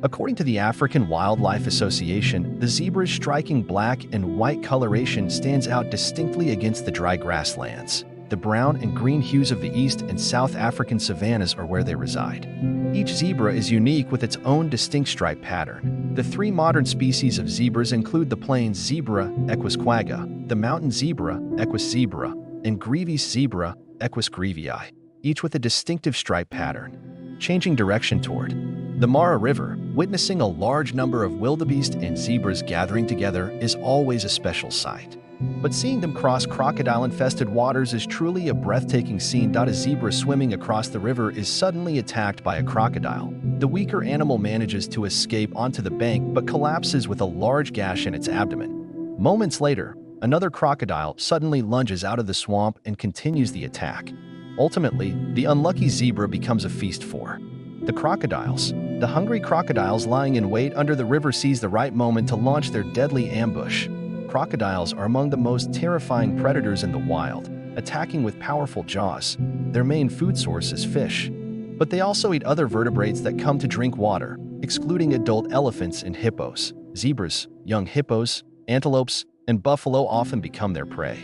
According to the African Wildlife Association, the zebra's striking black and white coloration stands out distinctly against the dry grasslands. The brown and green hues of the East and South African savannas are where they reside. Each zebra is unique with its own distinct stripe pattern. The three modern species of zebras include the plains zebra, Equus quagga, the mountain zebra, Equus zebra, and Grevy's zebra, Equus grevii, each with a distinctive stripe pattern. Changing direction toward the Mara River, witnessing a large number of wildebeest and zebras gathering together is always a special sight. But seeing them cross crocodile-infested waters is truly a breathtaking scene. A zebra swimming across the river is suddenly attacked by a crocodile. The weaker animal manages to escape onto the bank but collapses with a large gash in its abdomen. Moments later, another crocodile suddenly lunges out of the swamp and continues the attack. Ultimately, the unlucky zebra becomes a feast for the crocodiles. The hungry crocodiles lying in wait under the river seize the right moment to launch their deadly ambush. Crocodiles are among the most terrifying predators in the wild, attacking with powerful jaws. Their main food source is fish, but they also eat other vertebrates that come to drink water, excluding adult elephants and hippos. Zebras, young hippos, antelopes, and buffalo often become their prey.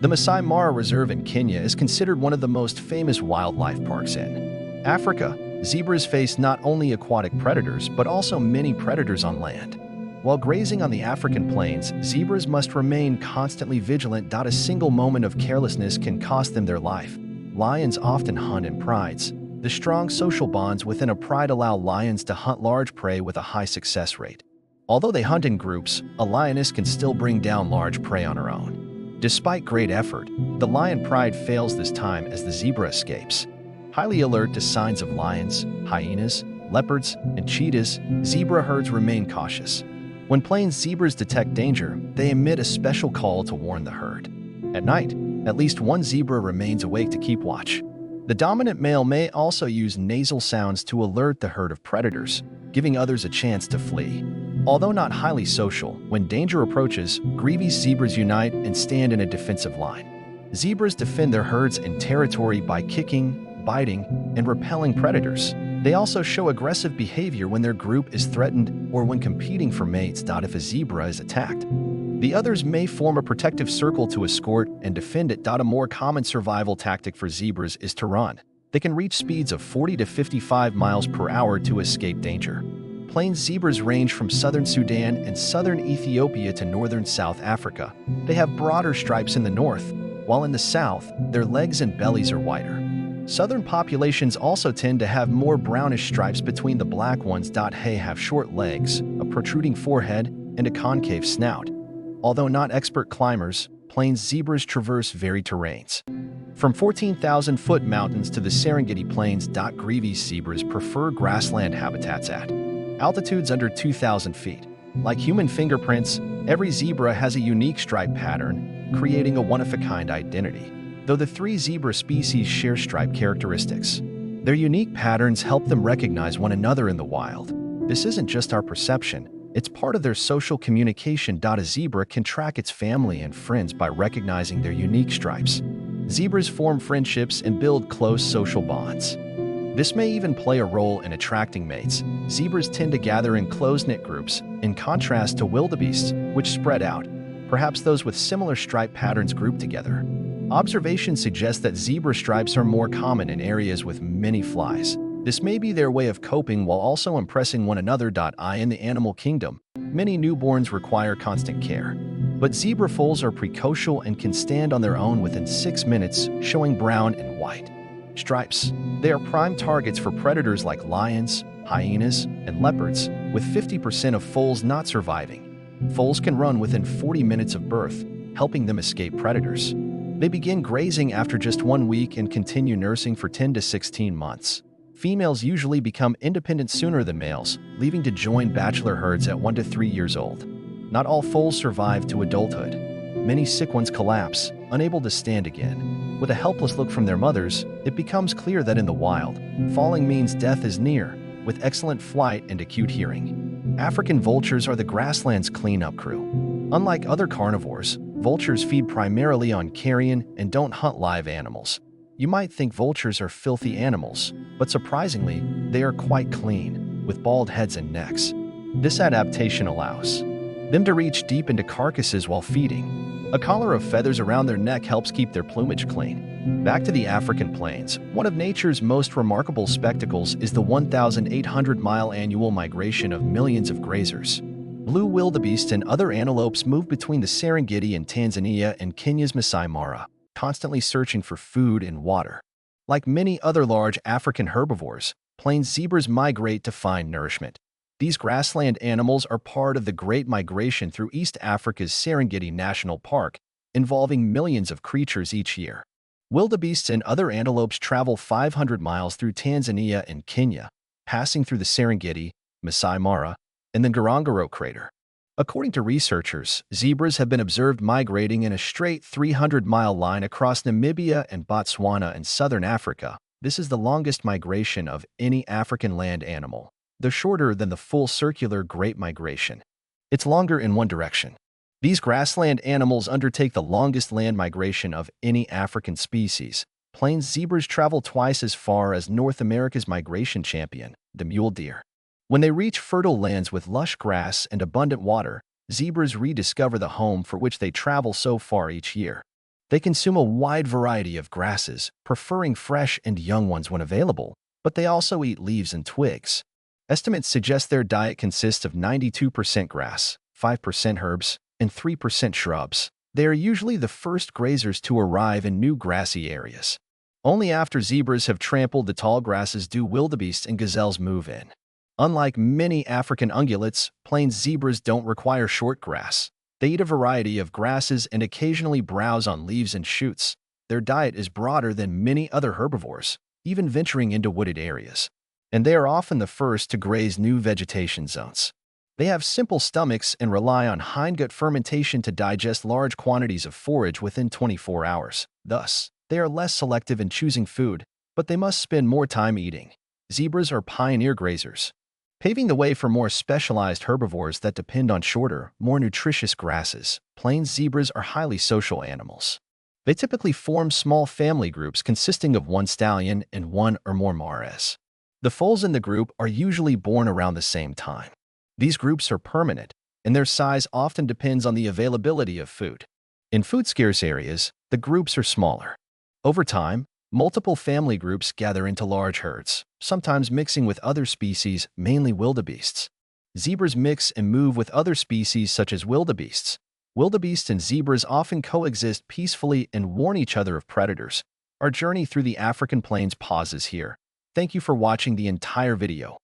The Masai Mara Reserve in Kenya is considered one of the most famous wildlife parks in Africa. Zebras face not only aquatic predators but also many predators on land. While grazing on the African plains, zebras must remain constantly vigilant. A single moment of carelessness can cost them their life. Lions often hunt in prides. The strong social bonds within a pride allow lions to hunt large prey with a high success rate. Although they hunt in groups, a lioness can still bring down large prey on her own. Despite great effort, the lion pride fails this time as the zebra escapes. Highly alert to signs of lions, hyenas, leopards, and cheetahs, zebra herds remain cautious. When plains zebras detect danger, they emit a special call to warn the herd. At night, at least one zebra remains awake to keep watch. The dominant male may also use nasal sounds to alert the herd of predators, giving others a chance to flee. Although not highly social, when danger approaches, grevy's zebras unite and stand in a defensive line. Zebras defend their herds and territory by kicking, biting, and repelling predators. They also show aggressive behavior when their group is threatened or when competing for mates. If a zebra is attacked, the others may form a protective circle to escort and defend it. A more common survival tactic for zebras is to run. They can reach speeds of 40 to 55 miles per hour to escape danger. Plains zebras range from southern Sudan and southern Ethiopia to northern South Africa. They have broader stripes in the north, while in the south, their legs and bellies are whiter. Southern populations also tend to have more brownish stripes between the black ones. They have short legs, a protruding forehead, and a concave snout. Although not expert climbers, plains zebras traverse varied terrains. From 14,000-foot mountains to the Serengeti plains. Grevy's zebras prefer grassland habitats at altitudes under 2,000 feet. Like human fingerprints, every zebra has a unique stripe pattern, creating a one-of-a-kind identity. Though the three zebra species share stripe characteristics, their unique patterns help them recognize one another in the wild. This isn't just our perception, it's part of their social communication. A zebra can track its family and friends by recognizing their unique stripes. Zebras form friendships and build close social bonds. This may even play a role in attracting mates. Zebras tend to gather in close-knit groups, in contrast to wildebeests, which spread out. Perhaps those with similar stripe patterns group together. Observations suggest that zebra stripes are more common in areas with many flies. This may be their way of coping while also impressing one another. In the animal kingdom, many newborns require constant care. But zebra foals are precocial and can stand on their own within 6 minutes, showing brown and white stripes. They are prime targets for predators like lions, hyenas, and leopards, with 50% of foals not surviving. Foals can run within 40 minutes of birth, helping them escape predators. They begin grazing after just 1 week and continue nursing for 10 to 16 months. Females usually become independent sooner than males, leaving to join bachelor herds at 1 to 3 years old. Not all foals survive to adulthood. Many sick ones collapse, unable to stand again. With a helpless look from their mothers, it becomes clear that in the wild, falling means death is near, with excellent flight and acute hearing. African vultures are the grasslands cleanup crew. Unlike other carnivores, vultures feed primarily on carrion and don't hunt live animals. You might think vultures are filthy animals, but surprisingly, they are quite clean. with bald heads and necks. This adaptation allows them to reach deep into carcasses while feeding. A collar of feathers around their neck helps keep their plumage clean. Back to the African plains, one of nature's most remarkable spectacles is the 1,800-mile annual migration of millions of grazers. Blue wildebeests and other antelopes move between the Serengeti in Tanzania and Kenya's Masai Mara, constantly searching for food and water. Like many other large African herbivores, plains zebras migrate to find nourishment. These grassland animals are part of the Great Migration through East Africa's Serengeti National Park, involving millions of creatures each year. Wildebeests and other antelopes travel 500 miles through Tanzania and Kenya, passing through the Serengeti, Masai Mara, and the Ngorongoro crater. According to researchers, zebras have been observed migrating in a straight 300-mile line across Namibia and Botswana in southern Africa. This is the longest migration of any African land animal, though shorter than the full circular Great Migration. It's longer in one direction. These grassland animals undertake the longest land migration of any African species. Plains zebras travel twice as far as North America's migration champion, the mule deer. When they reach fertile lands with lush grass and abundant water, zebras rediscover the home for which they travel so far each year. They consume a wide variety of grasses, preferring fresh and young ones when available, but they also eat leaves and twigs. Estimates suggest their diet consists of 92% grass, 5% herbs, and 3% shrubs. They are usually the first grazers to arrive in new grassy areas. Only after zebras have trampled the tall grasses do wildebeests and gazelles move in. Unlike many African ungulates, plains zebras don't require short grass. They eat a variety of grasses and occasionally browse on leaves and shoots. Their diet is broader than many other herbivores, even venturing into wooded areas. And they are often the first to graze new vegetation zones. They have simple stomachs and rely on hindgut fermentation to digest large quantities of forage within 24 hours. Thus, they are less selective in choosing food, but they must spend more time eating. Zebras are pioneer grazers, paving the way for more specialized herbivores that depend on shorter, more nutritious grasses. Plains zebras are highly social animals. They typically form small family groups consisting of one stallion and one or more mares. The foals in the group are usually born around the same time. These groups are permanent, and their size often depends on the availability of food. In food-scarce areas, the groups are smaller. Over time, multiple family groups gather into large herds, sometimes mixing with other species, mainly wildebeests. Zebras mix and move with other species such as wildebeests. Wildebeests and zebras often coexist peacefully and warn each other of predators. Our journey through the African plains pauses here. Thank you for watching the entire video.